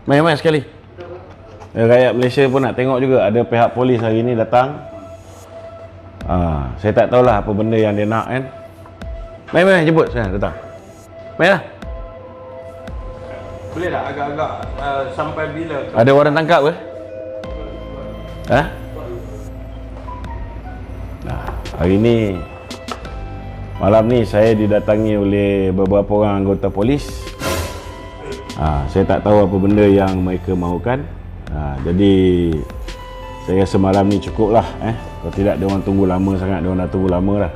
Main-main sekali. Rakyat Malaysia pun nak tengok juga. Ada pihak polis hari ni datang. Saya tak tahulah apa benda yang dia nak kan. Main-main jemput saya datang. Main lah. Boleh tak agak-agak sampai bila? Ada orang tangkap ke? Hari ni malam ni saya didatangi oleh beberapa orang anggota polis. Saya tak tahu apa benda yang mereka mahukan. Jadi saya rasa malam ni cukup lah. Kalau tidak dia orang tunggu lama sangat. Dia orang dah tunggu lama dah.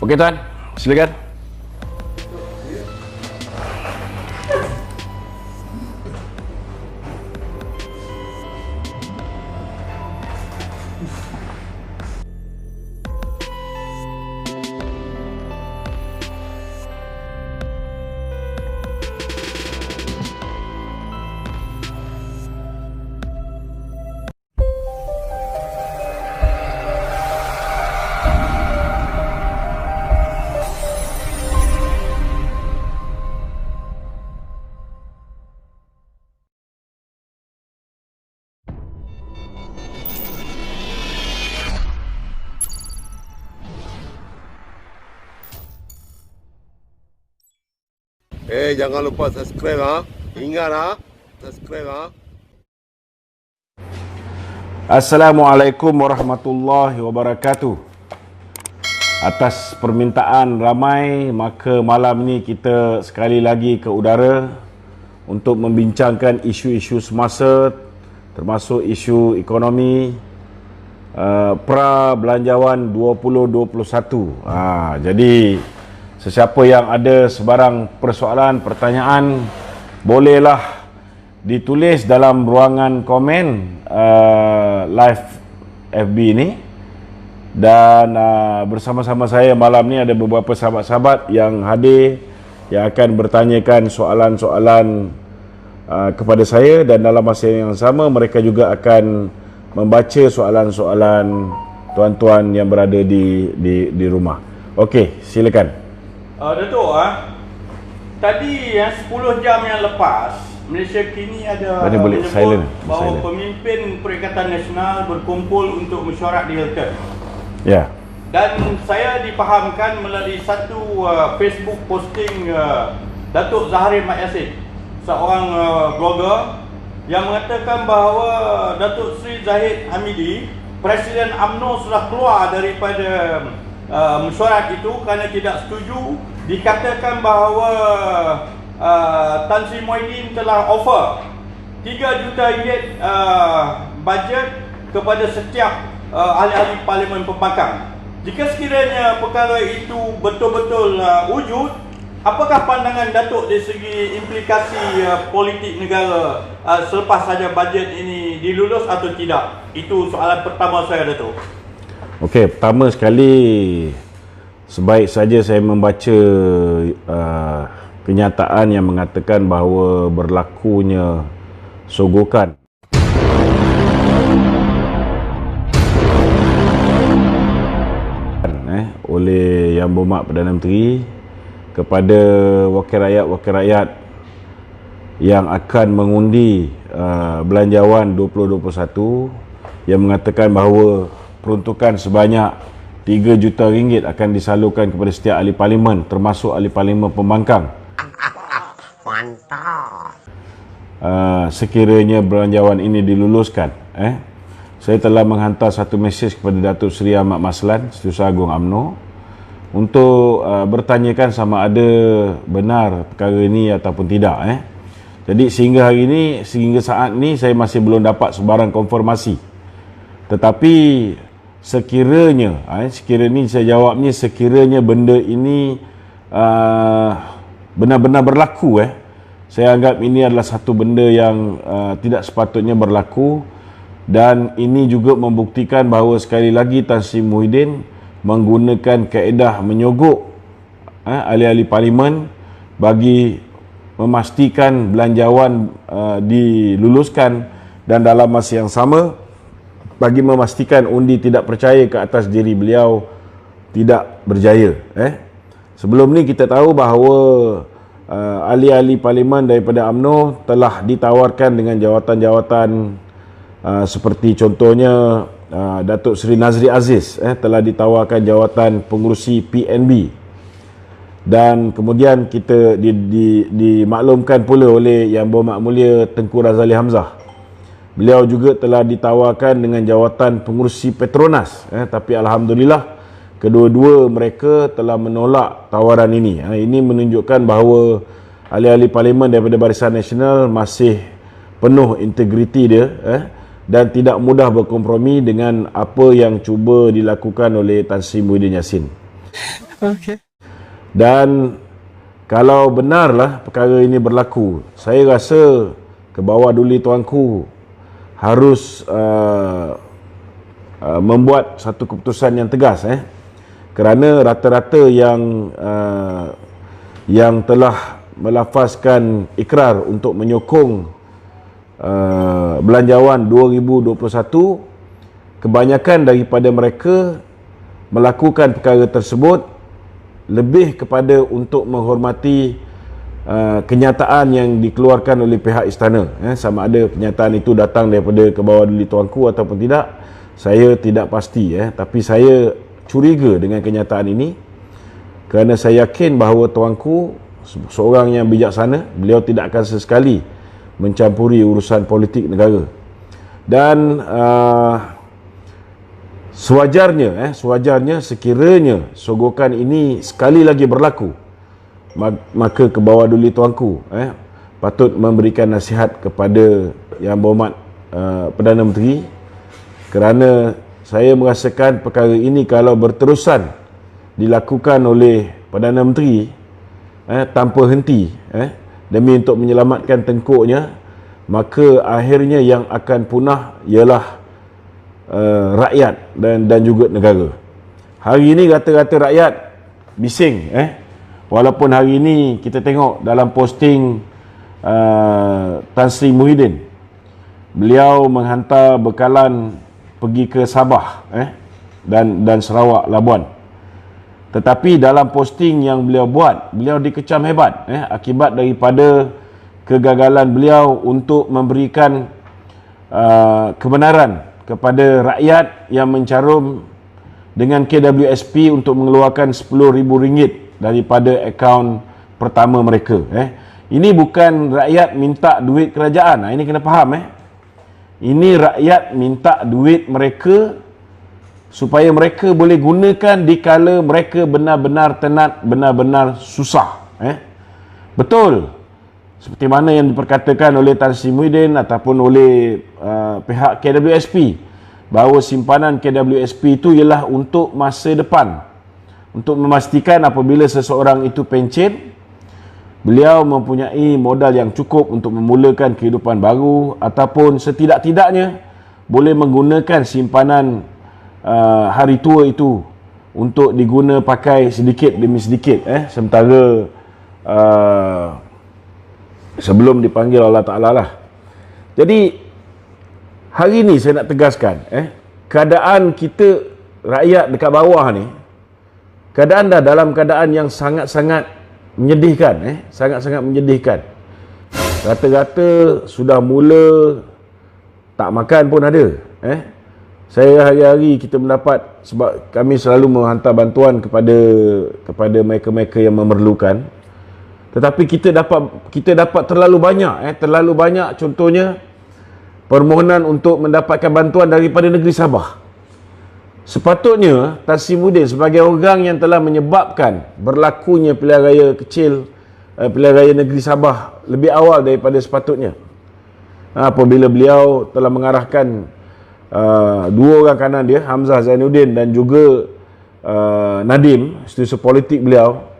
Okey tuan, silakan. Jangan lupa subscribe Ingat subscribe Assalamualaikum warahmatullahi wabarakatuh. Atas permintaan ramai, maka malam ni kita sekali lagi ke udara untuk membincangkan isu-isu semasa, termasuk isu ekonomi pra belanjawan 2021. Jadi sesiapa yang ada sebarang persoalan, pertanyaan, bolehlah ditulis dalam ruangan komen live FB ni. Dan bersama-sama saya malam ni ada beberapa sahabat-sahabat yang hadir, yang akan bertanyakan soalan-soalan kepada saya, dan dalam masa yang sama mereka juga akan membaca soalan-soalan tuan-tuan yang berada di rumah. Okey, silakan. Datuk, tadi 10 jam yang lepas, Malaysia kini ada boleh menyebut silent, bahawa silent. pemimpin Perikatan Nasional berkumpul untuk mesyuarat di Hilton. Ya. Dan saya difahamkan melalui satu Facebook posting Datuk Zahari Mat Yassin, seorang blogger, yang mengatakan bahawa Datuk Seri Zahid Hamidi, Presiden UMNO, sudah keluar daripada mesyuarat itu kerana tidak setuju. Dikatakan bahawa Tan Sri Muhyiddin telah offer 3 juta ringgit bajet kepada setiap ahli-ahli Parlimen Pembangkang. Jika sekiranya perkara itu betul-betul wujud, apakah pandangan Datuk dari segi implikasi politik negara selepas saja bajet ini dilulus atau tidak? Itu soalan pertama saya, Datuk. Okey, pertama sekali sebaik saja saya membaca kenyataan yang mengatakan bahawa berlakunya sogokan oleh Yang Berhormat Perdana Menteri kepada wakil rakyat yang akan mengundi belanjawan 2021, yang mengatakan bahawa peruntukan sebanyak 3 juta ringgit akan disalurkan kepada setiap ahli parlimen, termasuk ahli parlimen pembangkang. Mantap. Sekiranya belanjawan ini diluluskan, saya telah menghantar satu mesej kepada Datuk Seri Ahmad Maslan, Setiausaha Agung UMNO, untuk bertanyakan sama ada benar perkara ini ataupun tidak. Jadi sehingga saat ini saya masih belum dapat sebarang konfirmasi. Tetapi sekiranya saya jawabnya, sekiranya benda ini benar-benar berlaku, saya anggap ini adalah satu benda yang tidak sepatutnya berlaku, dan ini juga membuktikan bahawa sekali lagi Tan Sri Muhyiddin menggunakan kaedah menyogok ahli-ahli parlimen bagi memastikan belanjawan diluluskan, dan dalam masa yang sama bagi memastikan undi tidak percaya ke atas diri beliau tidak berjaya. Sebelum ni kita tahu bahawa ahli-ahli parlimen daripada UMNO telah ditawarkan dengan jawatan-jawatan seperti contohnya Datuk Seri Nazri Aziz telah ditawarkan jawatan pengerusi PNB, dan kemudian kita dimaklumkan pula oleh Yang Berhormat Mulia Tengku Razali Hamzah, beliau juga telah ditawarkan dengan jawatan pengerusi Petronas, tapi alhamdulillah kedua-dua mereka telah menolak tawaran ini. Ini menunjukkan bahawa ahli-ahli parlimen daripada Barisan Nasional masih penuh integriti dia dan tidak mudah berkompromi dengan apa yang cuba dilakukan oleh Tan Sri Muhyiddin Yassin. Okay. Dan kalau benarlah perkara ini berlaku, saya rasa ke bawah duli tuanku harus membuat satu keputusan yang tegas, kerana rata-rata yang telah melafazkan ikrar untuk menyokong Belanjawan 2021, kebanyakan daripada mereka melakukan perkara tersebut lebih kepada untuk menghormati kenyataan yang dikeluarkan oleh pihak istana. Sama ada kenyataan itu datang daripada ke bawah duli tuanku ataupun tidak, saya tidak pasti. Tapi saya curiga dengan kenyataan ini, kerana saya yakin bahawa tuanku seorang yang bijaksana, beliau tidak akan sesekali mencampuri urusan politik negara. Dan sewajarnya sekiranya sogokan ini sekali lagi berlaku, maka ke bawah duli tuanku patut memberikan nasihat kepada Yang Berhormat Perdana Menteri, kerana saya merasakan perkara ini kalau berterusan dilakukan oleh Perdana Menteri tanpa henti demi untuk menyelamatkan tengkuknya, maka akhirnya yang akan punah ialah rakyat dan juga negara. Hari ini rata-rata rakyat bising, walaupun hari ini kita tengok dalam posting Tan Sri Muhyiddin, beliau menghantar bekalan pergi ke Sabah dan Sarawak, Labuan. Tetapi dalam posting yang beliau buat, beliau dikecam hebat akibat daripada kegagalan beliau untuk memberikan kebenaran kepada rakyat yang mencarum dengan KWSP untuk mengeluarkan RM10,000 daripada akaun pertama mereka. Ini bukan rakyat minta duit kerajaan. Ini kena faham. Ini rakyat minta duit mereka supaya mereka boleh gunakan dikala mereka benar-benar tenat, benar-benar susah. Betul seperti mana yang diperkatakan oleh Tan Sri Muhyiddin ataupun oleh pihak KWSP, bahawa simpanan KWSP itu ialah untuk masa depan, untuk memastikan apabila seseorang itu pencen, beliau mempunyai modal yang cukup untuk memulakan kehidupan baru, ataupun setidak-tidaknya boleh menggunakan simpanan hari tua itu untuk diguna pakai sedikit demi sedikit sementara sebelum dipanggil Allah Ta'ala lah. Jadi hari ni saya nak tegaskan keadaan kita rakyat dekat bawah ni, keadaan dah dalam keadaan yang sangat-sangat menyedihkan, sangat-sangat menyedihkan. Rata-rata sudah mula tak makan pun ada. Saya hari-hari kita mendapat, sebab kami selalu menghantar bantuan kepada mereka-mereka yang memerlukan. Tetapi kita dapat terlalu banyak contohnya permohonan untuk mendapatkan bantuan daripada negeri Sabah. Sepatutnya Tan Sri Muhyiddin sebagai orang yang telah menyebabkan berlakunya pilihan raya kecil, pilihan raya negeri Sabah lebih awal daripada sepatutnya, apabila beliau telah mengarahkan dua orang kanan dia, Hamzah Zainuddin dan juga Nadim, setiausaha politik beliau,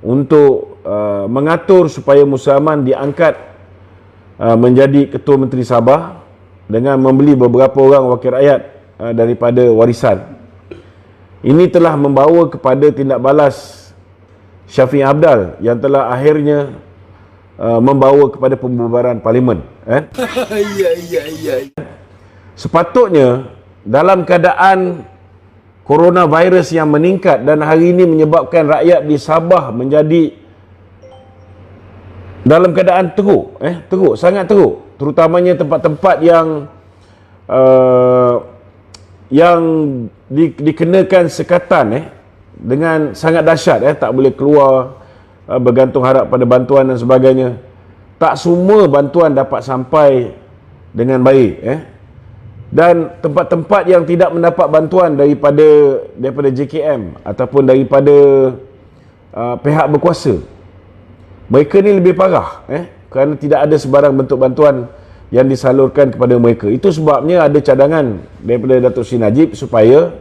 untuk mengatur supaya Musa Aman diangkat menjadi Ketua Menteri Sabah dengan membeli beberapa orang wakil rakyat daripada warisan. Ini telah membawa kepada tindak balas Syafiq Abdal yang telah akhirnya membawa kepada pembubaran parlimen. Sepatutnya dalam keadaan coronavirus yang meningkat dan hari ini menyebabkan rakyat di Sabah menjadi dalam keadaan teruk, teruk, sangat teruk, terutamanya tempat-tempat yang dikenakan sekatan dengan sangat dahsyat, tak boleh keluar, bergantung harap pada bantuan dan sebagainya. Tak semua bantuan dapat sampai dengan baik, dan tempat-tempat yang tidak mendapat bantuan daripada JKM ataupun daripada pihak berkuasa, mereka ni lebih parah, kerana tidak ada sebarang bentuk bantuan yang disalurkan kepada mereka. Itu sebabnya ada cadangan daripada Datuk Seri Najib supaya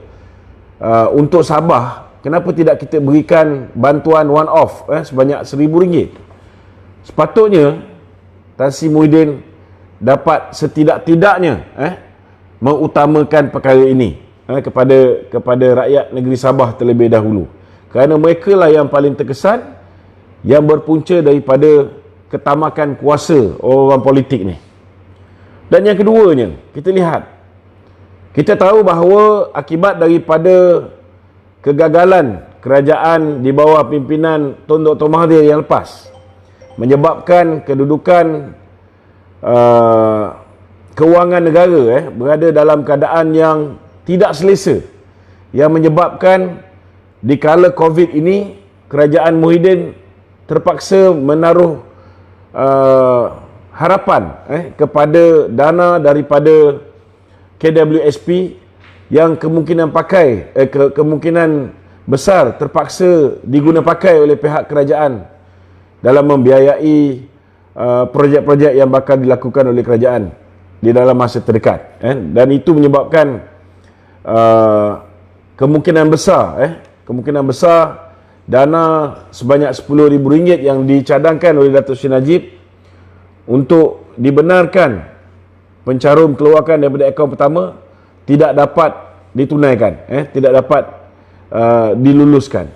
untuk Sabah, kenapa tidak kita berikan bantuan one off sebanyak RM1,000. Sepatutnya Tan Sri Muhyiddin dapat setidak-tidaknya mengutamakan perkara ini kepada rakyat negeri Sabah terlebih dahulu, kerana mereka lah yang paling terkesan, yang berpunca daripada ketamakan kuasa orang politik ni. Dan yang keduanya, kita lihat, kita tahu bahawa akibat daripada kegagalan kerajaan di bawah pimpinan Tun Dr. Mahathir yang lepas, menyebabkan kedudukan kewangan negara berada dalam keadaan yang tidak selesa, yang menyebabkan di kala COVID ini kerajaan Muhyiddin terpaksa menaruh harapan kepada dana daripada KWSP yang kemungkinan besar terpaksa diguna pakai oleh pihak kerajaan dalam membiayai projek-projek yang bakal dilakukan oleh kerajaan di dalam masa terdekat, dan itu menyebabkan kemungkinan besar dana sebanyak RM10,000 yang dicadangkan oleh Datuk Seri Najib untuk dibenarkan pencarum keluarkan daripada akaun pertama tidak dapat ditunaikan, tidak dapat diluluskan.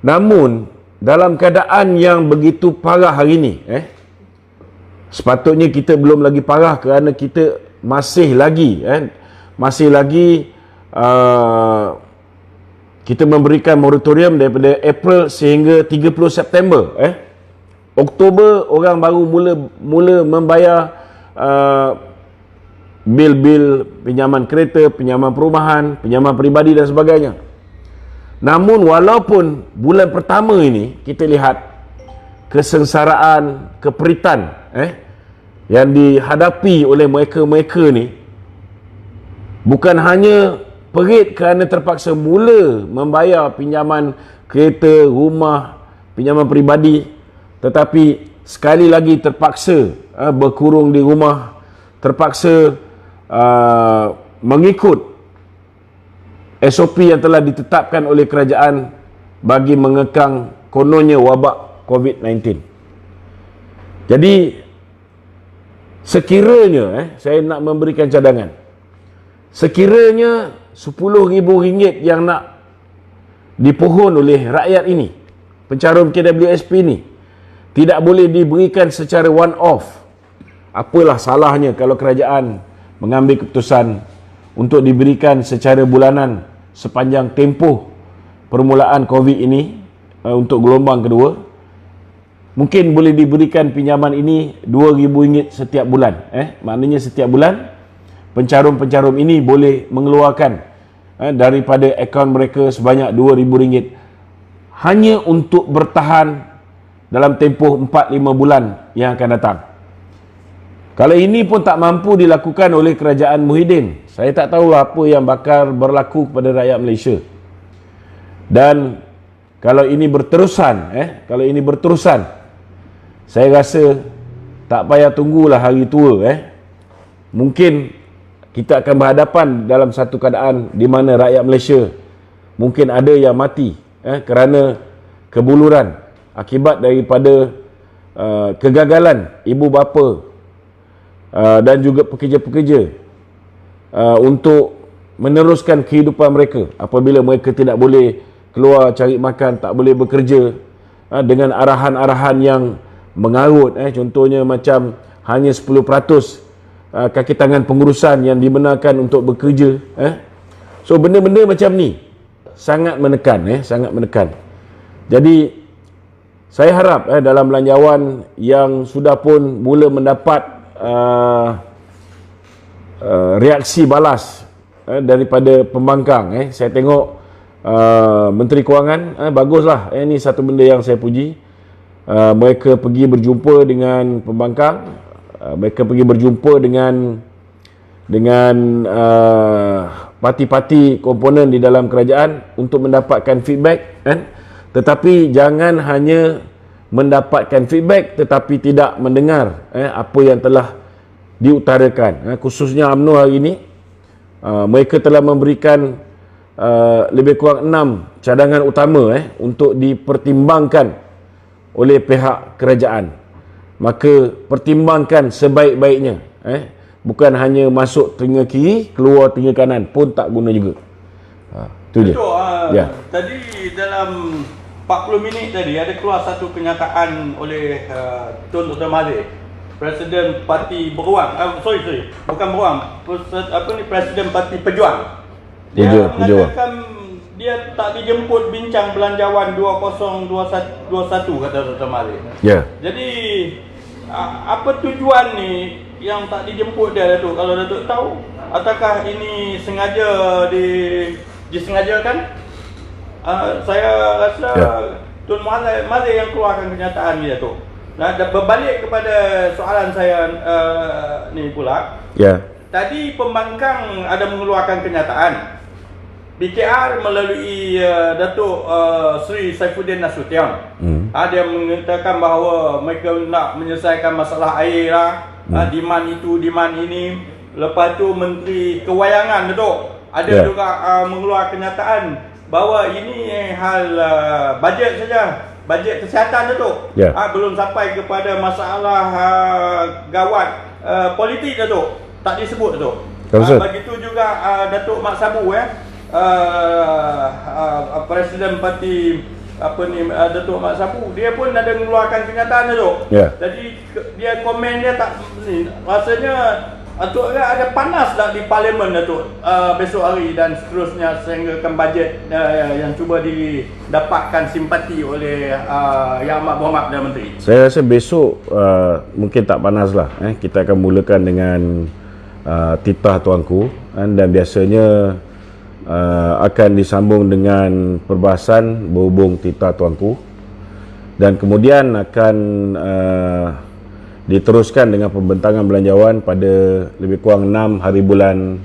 Namun dalam keadaan yang begitu parah hari ini, sepatutnya kita belum lagi parah, kerana kita masih lagi kita memberikan moratorium daripada April sehingga 30 September. Oktober orang baru mula membayar bil-bil pinjaman kereta, pinjaman perumahan, pinjaman peribadi dan sebagainya. Namun walaupun bulan pertama ini kita lihat kesengsaraan, keperitan yang dihadapi oleh mereka ni, bukan hanya perit kerana terpaksa mula membayar pinjaman kereta, rumah, pinjaman peribadi, tetapi sekali lagi terpaksa berkurung di rumah, terpaksa mengikut SOP yang telah ditetapkan oleh kerajaan bagi mengekang kononnya wabak COVID-19. Jadi sekiranya saya nak memberikan cadangan, sekiranya RM10,000 yang nak dipohon oleh rakyat ini, pencarum KWSP ini, tidak boleh diberikan secara one off, apalah salahnya kalau kerajaan mengambil keputusan untuk diberikan secara bulanan sepanjang tempoh permulaan COVID ini untuk gelombang kedua. Mungkin boleh diberikan pinjaman ini RM2,000 setiap bulan. Maknanya setiap bulan pencarum-pencarum ini boleh mengeluarkan daripada akaun mereka sebanyak RM2,000 hanya untuk bertahan dalam tempoh 4-5 bulan yang akan datang. Kalau ini pun tak mampu dilakukan oleh kerajaan Muhyiddin, saya tak tahu apa yang bakal berlaku kepada rakyat Malaysia. Dan kalau ini berterusan, saya rasa tak payah tunggulah hari tua. Mungkin kita akan berhadapan dalam satu keadaan di mana rakyat Malaysia mungkin ada yang mati kerana kebuluran akibat daripada kegagalan ibu bapa dan juga pekerja-pekerja untuk meneruskan kehidupan mereka apabila mereka tidak boleh keluar cari makan, tak boleh bekerja dengan arahan-arahan yang mengarut, contohnya macam hanya 10% kaki tangan pengurusan yang dibenarkan untuk bekerja. So benda-benda macam ni sangat menekan, sangat menekan. Jadi saya harap dalam belanjawan yang sudah pun mula mendapat reaksi balas daripada pembangkang, saya tengok Menteri Kewangan baguslah, ini satu benda yang saya puji. Mereka pergi berjumpa dengan pembangkang, mereka pergi berjumpa dengan parti-parti komponen di dalam kerajaan untuk mendapatkan feedback, tetapi jangan hanya mendapatkan feedback tetapi tidak mendengar apa yang telah diutarakan. Khususnya UMNO hari ini, mereka telah memberikan lebih kurang 6 cadangan utama untuk dipertimbangkan oleh pihak kerajaan. Maka pertimbangkan sebaik-baiknya, bukan hanya masuk telinga kiri, keluar telinga kanan pun tak guna juga. Itu je. Betul. Tadi dalam 40 minit tadi ada keluar satu kenyataan oleh Tun Dr. Mahathir, Presiden Parti Beruang, bukan Beruang, Presiden Parti Pejuang. Dia mengatakan dia tak dijemput bincang belanjawan 2021 kata Dr. Mahathir. Jadi apa tujuan ni yang tak dijemput dia, Datuk? Kalau Datuk tahu, ataukah ini sengaja disengajakan? Saya rasa Tun Mahathir yang keluarkan kenyataan ni, Datuk. Nah, berbalik kepada soalan saya ni pula. Tadi pembangkang ada mengeluarkan kenyataan. BKR melalui Datuk Sri Saifuddin Nasution, dia mengatakan bahawa mereka nak menyelesaikan masalah air lah, demand itu, demand ini. Lepas tu Menteri Kewayangan, Datuk, ada juga mengeluarkan kenyataan bahawa ini hal bajet saja, bajet kesihatan, Datuk. Belum sampai kepada masalah gawat politik, Datuk. Tak disebut, Datuk. Begitu juga Datuk Mak Sabu, Presiden Parti Datuk Mak Sabu, dia pun ada mengeluarkan kenyataan, Datuk. Jadi dia komen dia tak ni, rasanya Datuk ada panas dah di Parlimen, Datuk, besok hari dan seterusnya sehinggakan bajet yang cuba didapatkan simpati oleh Yang Amat Berhormat Perdana Menteri. Saya rasa besok mungkin tak panas lah. Kita akan mulakan dengan titah tuanku, dan biasanya akan disambung dengan perbahasan berhubung titah tuanku, dan kemudian akan diteruskan dengan pembentangan belanjawan pada lebih kurang 6 hari bulan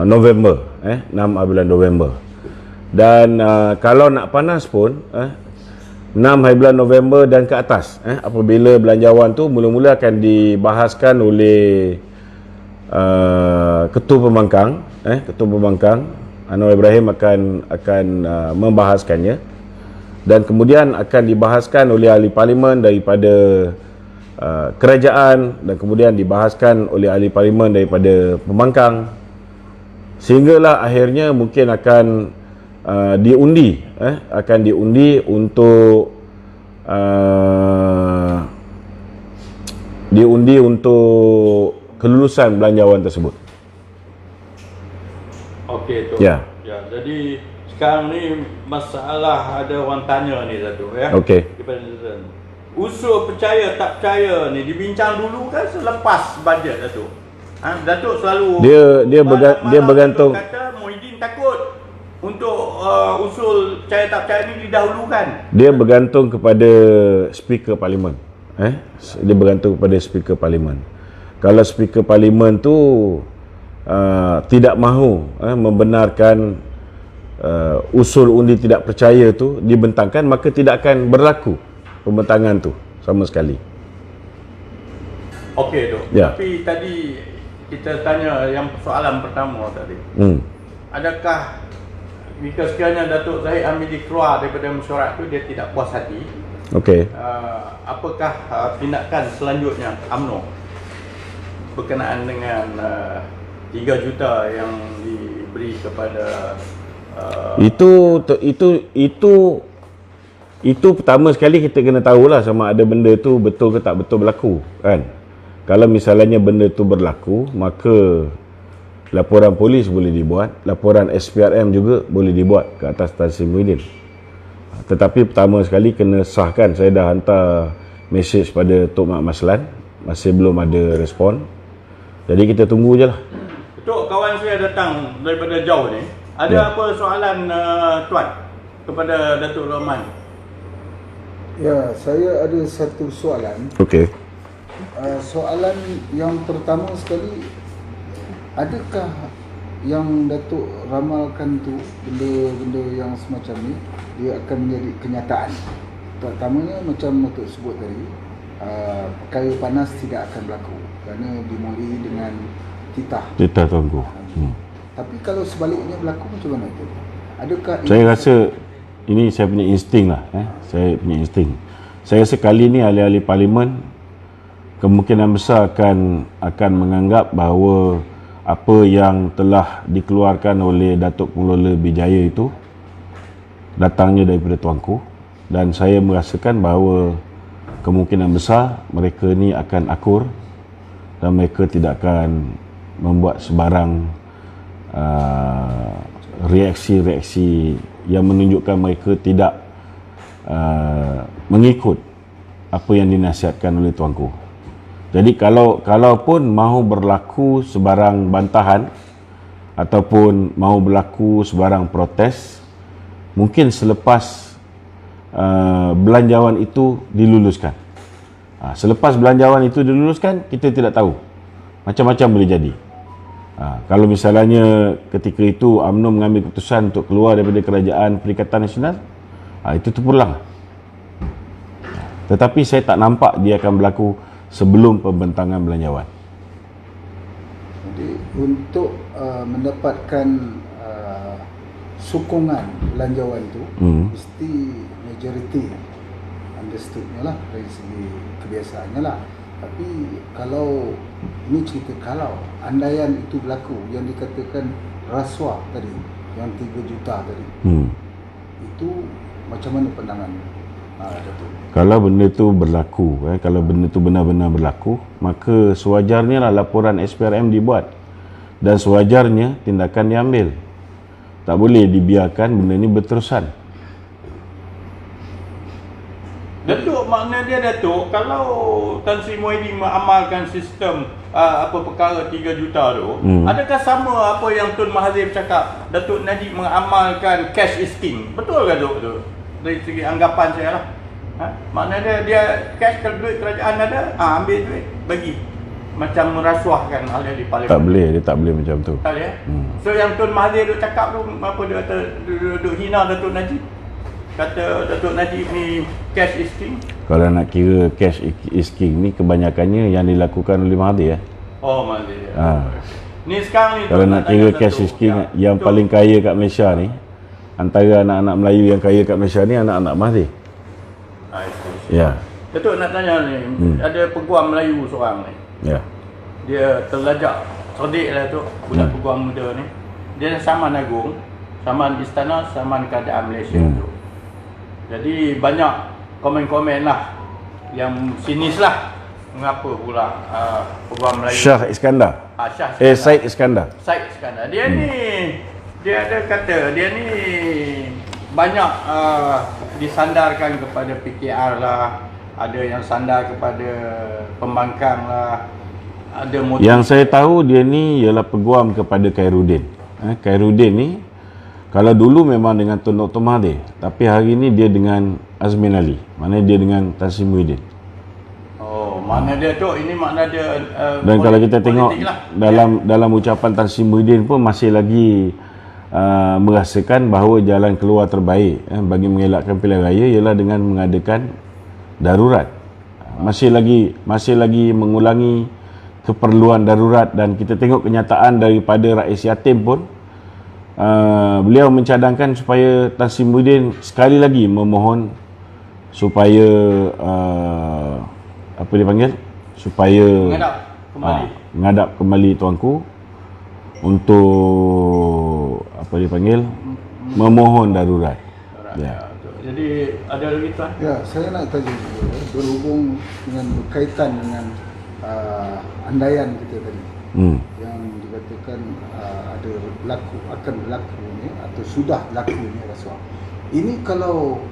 November, 6 hari bulan November. Dan kalau nak panas pun 6 hari bulan November dan ke atas, apabila belanjawan tu mula-mula akan dibahaskan oleh Ketua Pembangkang, Ketua Pembangkang Anwar Ibrahim akan membahaskannya, dan kemudian akan dibahaskan oleh ahli parlimen daripada kerajaan, dan kemudian dibahaskan oleh ahli parlimen daripada pembangkang, sehinggalah akhirnya mungkin akan diundi untuk kelulusan belanjawan tersebut. Okey, tu. Jadi sekarang ni masalah ada orang tanya ni, Datuk, daripada netizen. Usul percaya tak percaya ni dibincang dulu kan selepas bajet, Datuk? Datuk selalu dia bergantung. Kata Muhyiddin takut untuk usul percaya tak percaya ni didahulukan. Dia bergantung kepada speaker parlimen. Dia bergantung kepada speaker parlimen. Kalau speaker parlimen tu tidak mahu membenarkan usul undi tidak percaya tu dibentangkan, maka tidak akan berlaku pembentangan tu sama sekali. Okey, Dok. Tapi tadi kita tanya yang soalan pertama tadi. Adakah jika sekiranya Datuk Zahid Hamidi keluar daripada mesyuarat tu dia tidak puas hati? Apakah tindakan selanjutnya UMNO berkenaan dengan 3 juta yang diberi kepada itu pertama sekali kita kena tahulah sama ada benda tu betul ke tak betul berlaku, kan? Kalau misalnya benda tu berlaku, maka laporan polis boleh dibuat, laporan SPRM juga boleh dibuat ke atas Tan Sri Muhyiddin. Tetapi pertama sekali kena sahkan. Saya dah hantar mesej pada Tok Mak Maslan, masih belum ada respon. Jadi kita tunggu je lah. Tok, kawan saya datang daripada jauh ni. Ada Ya. apa soalan Tuan kepada Datuk Rahman? Ya, saya ada satu soalan. Okey. Soalan yang pertama sekali, adakah yang Datuk ramalkan tu, benda-benda yang semacam ni, dia akan menjadi kenyataan? Terutamanya macam Datuk sebut tadi, perkara panas tidak akan berlaku kerana dimulai dengan titah. Cerita tuanku. Tapi kalau sebaliknya berlaku macam mana tu? Adakah Saya rasa ini saya punya insting lah. Saya punya insting. Saya rasa kali ni ahli-ahli parlimen kemungkinan besar akan menganggap bahawa apa yang telah dikeluarkan oleh Datuk Pengelola Bijaya itu datangnya daripada tuanku, dan saya merasakan bahawa kemungkinan besar mereka ni akan akur dan mereka tidak akan membuat sebarang reaksi-reaksi yang menunjukkan mereka tidak mengikut apa yang dinasihatkan oleh tuanku. Jadi kalaupun mahu berlaku sebarang bantahan ataupun mahu berlaku sebarang protes, mungkin selepas belanjawan itu diluluskan. Selepas belanjawan itu diluluskan, kita tidak tahu. Macam-macam boleh jadi. Kalau misalnya ketika itu UMNO mengambil keputusan untuk keluar daripada Kerajaan Perikatan Nasional, itu terpulang. Tetapi saya tak nampak dia akan berlaku sebelum pembentangan belanjawan. Jadi untuk mendapatkan sokongan belanjawan tu, mesti majoriti understoodnya lah dari segi kebiasaannya lah. Tapi kalau ini cerita kalau andaian itu berlaku, yang dikatakan rasuah tadi, yang 3 juta tadi, itu macam mana pandangan Datuk? Kalau benda tu berlaku, kalau benda tu benar-benar berlaku, maka sewajarnya lah laporan SPRM dibuat dan sewajarnya tindakan diambil. Tak boleh dibiarkan benda ni berterusan. Datuk, makna dia Datuk, kalau Tan Sri Muhyiddin mengamalkan sistem perkara 3 juta tu, adakah sama apa yang Tun Mahathir cakap, Datuk Najib mengamalkan cash is king? Betul ke Datuk tu? Dari segi anggapan saya lah. Makna dia cash, kalau duit kerajaan ada, ambil duit, bagi. Macam merasuahkan ahli-ahli parlimen. Tak boleh, dia tak boleh macam tu. Tak boleh. So yang Tun Mahathir duk cakap tu, apa dia kata, duk hina Datuk Najib? Kata Datuk Najib ni cash is king. Kalau nak kira cash is king ni, kebanyakannya yang dilakukan oleh Mahathir. Oh, Mahathir. Ni sekarang ni Kalau nak kira cash is king, yang paling kaya kat Malaysia ni, antara anak-anak Melayu yang kaya kat Malaysia ni, anak-anak Mahathir. Ya. Datuk nak tanya ni, ada peguam Melayu seorang ni. Ya. Dia terlajak, cerdik lah tu, budak peguam muda ni. Dia saman agung, saman istana, saman keadaan Malaysia tu. Jadi banyak komen-komen lah yang sinis lah. Mengapa pula peguam Melayu Shah Iskandar. Shah Iskandar. Syed Iskandar. Syed Iskandar. Dia ni, dia ada kata, dia ni banyak disandarkan kepada PKR lah. Ada yang sandar kepada pembangkang lah. Ada motif. Yang saya tahu dia ni ialah peguam kepada Khairuddin. Khairuddin ni kalau dulu memang dengan Tun Dr. Mahathir, tapi hari ni dia dengan Azmin Ali. Maknanya dia dengan Tan Sri Muhyiddin. Oh, makna dia tu, ini makna dia Dan kalau kita tengok lah. dalam ucapan Tan Sri Muhyiddin pun masih lagi merasakan bahawa jalan keluar terbaik bagi mengelakkan pilihan raya ialah dengan mengadakan darurat. Masih lagi mengulangi keperluan darurat, dan kita tengok kenyataan daripada Rais Yatim pun beliau mencadangkan supaya Tan Sri Muhyiddin sekali lagi memohon supaya apa dia panggil, supaya menghadap kembali tuanku untuk apa dia panggil, memohon darurat. Ya. Jadi ada lagi tuan? Ya, saya nak tanya juga, berhubung dengan berkaitan dengan andaian kita tadi, yang dikatakan akan berlaku ni atau sudah berlaku ni rasuah. Ini kalau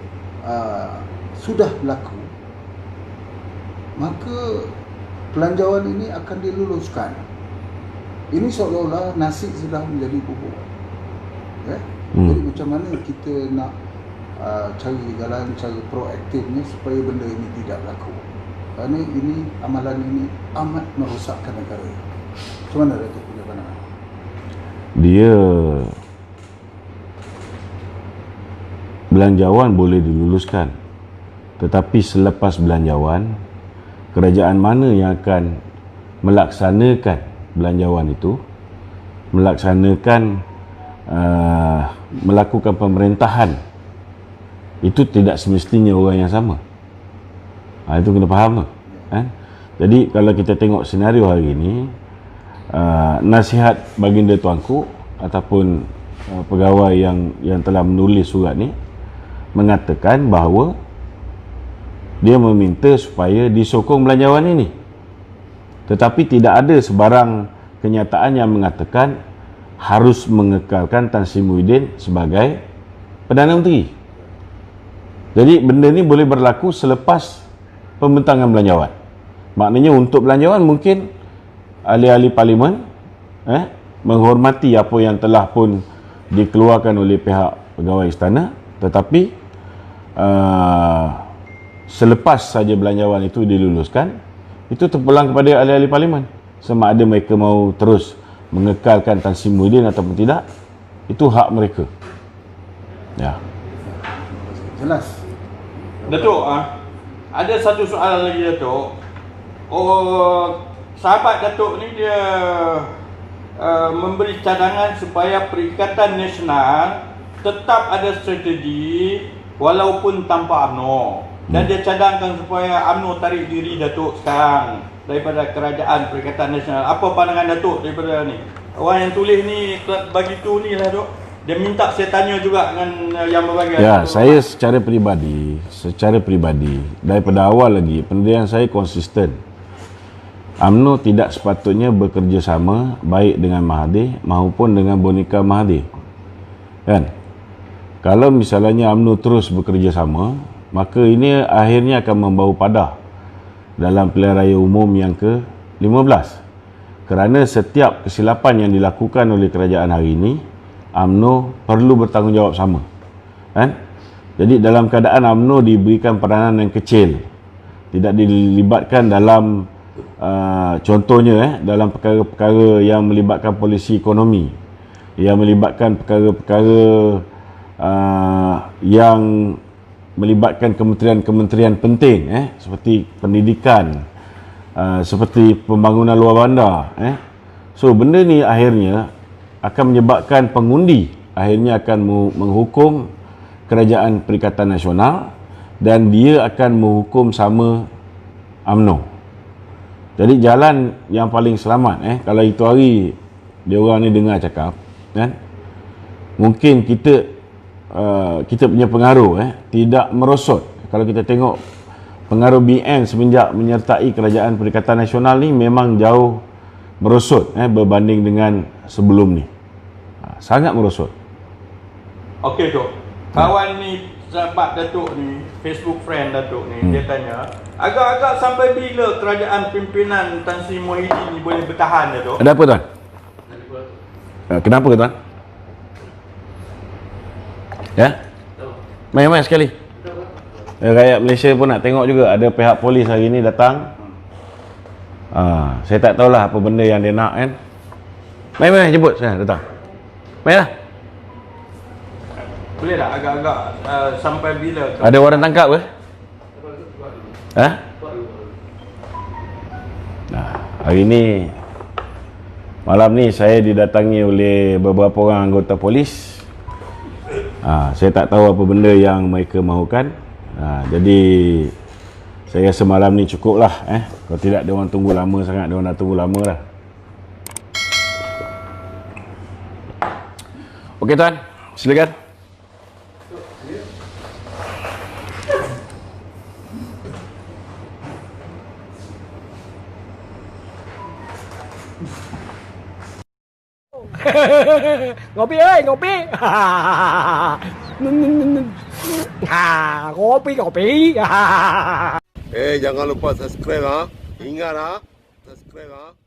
sudah berlaku, maka pelanjawan ini akan diluluskan. Ini seolah-olah nasi sudah menjadi bubur. Ya? Jadi macam mana kita nak cari jalan, cari proaktifnya supaya benda ini tidak berlaku. Kerana ini, amalan ini amat merosakkan negara. Macam mana Datuk punya pandangan? Dia belanjawan boleh diluluskan, tetapi selepas belanjawan, kerajaan mana yang akan melaksanakan belanjawan itu, melaksanakan melakukan pemerintahan, itu tidak semestinya orang yang sama. Itu kena faham tu. Jadi kalau kita tengok senario hari ini, nasihat baginda tuanku ataupun pegawai yang telah menulis surat ni mengatakan bahawa dia meminta supaya disokong belanjawan ini, tetapi tidak ada sebarang kenyataan yang mengatakan harus mengekalkan Tan Sri Muhyiddin sebagai Perdana Menteri. Jadi benda ni boleh berlaku selepas pembentangan belanjawan. Maknanya untuk belanjawan mungkin ahli-ahli parlimen menghormati apa yang telah pun dikeluarkan oleh pihak pegawai istana, tetapi selepas saja belanjawan itu diluluskan, itu terpulang kepada ahli-ahli parlimen sama ada mereka mau terus mengekalkan Tan Sri Muhyiddin ataupun tidak. Itu hak mereka. Ya. Jelas. Datuk, ada satu soalan lagi Datuk. Sahabat Datuk ni dia memberi cadangan supaya Perikatan Nasional tetap ada strategi walaupun tanpa UMNO. Dan dia cadangkan supaya UMNO tarik diri Datuk sekarang daripada Kerajaan Perikatan Nasional. Apa pandangan Datuk daripada ni? Orang yang tulis ni bagi tu ni lah Datuk. Dia minta saya tanya juga dengan yang berbagai. Ya, saya secara peribadi daripada awal lagi pendirian saya konsisten. UMNO tidak sepatutnya bekerjasama baik dengan Mahathir maupun dengan boneka Mahathir. Kan? Kalau misalnya UMNO terus bekerjasama, maka ini akhirnya akan membawa padah dalam pilihan raya umum yang ke-15. Kerana setiap kesilapan yang dilakukan oleh kerajaan hari ini, UMNO perlu bertanggungjawab sama. Kan? Jadi dalam keadaan UMNO diberikan peranan yang kecil, tidak dilibatkan dalam contohnya dalam perkara-perkara yang melibatkan polisi ekonomi, yang melibatkan perkara-perkara yang melibatkan kementerian-kementerian penting seperti pendidikan, seperti pembangunan luar bandar. So benda ni akhirnya akan menyebabkan pengundi akhirnya akan menghukum Kerajaan Perikatan Nasional dan dia akan menghukum sama UMNO. Jadi jalan yang paling selamat kalau itu hari dia orang ni dengar cakap kan, mungkin kita punya pengaruh tidak merosot. Kalau kita tengok pengaruh BN semenjak menyertai Kerajaan Perikatan Nasional ni memang jauh merosot berbanding dengan sebelum ni. Sangat merosot. Okey Tok. Kawan ni, sahabat Datuk ni, Facebook friend Datuk ni, dia tanya, agak-agak sampai bila kerajaan pimpinan Tan Sri Muhyiddin ni boleh bertahan Datuk? Ada apa tuan? Kenapa tuan? Ya? Main-main sekali. Rakyat Malaysia pun nak tengok juga. Ada pihak polis hari ni datang. Saya tak tahulah apa benda yang dia nak kan. Main-main jemput saya datang. Main lah. Boleh tak agak-agak sampai bila? Ada orang tangkap ke? Hari ni malam ni saya didatangi oleh beberapa orang anggota polis. Saya tak tahu apa benda yang mereka mahukan. Jadi saya rasa malam ni cukup lah. Kalau tidak dia orang tunggu lama sangat. Dia orang dah tunggu lama lah. Okey tuan, silakan. Ngopi ơi, ngopi. jangan lupa subscribe ha. Ingat ha. Subscribe ha.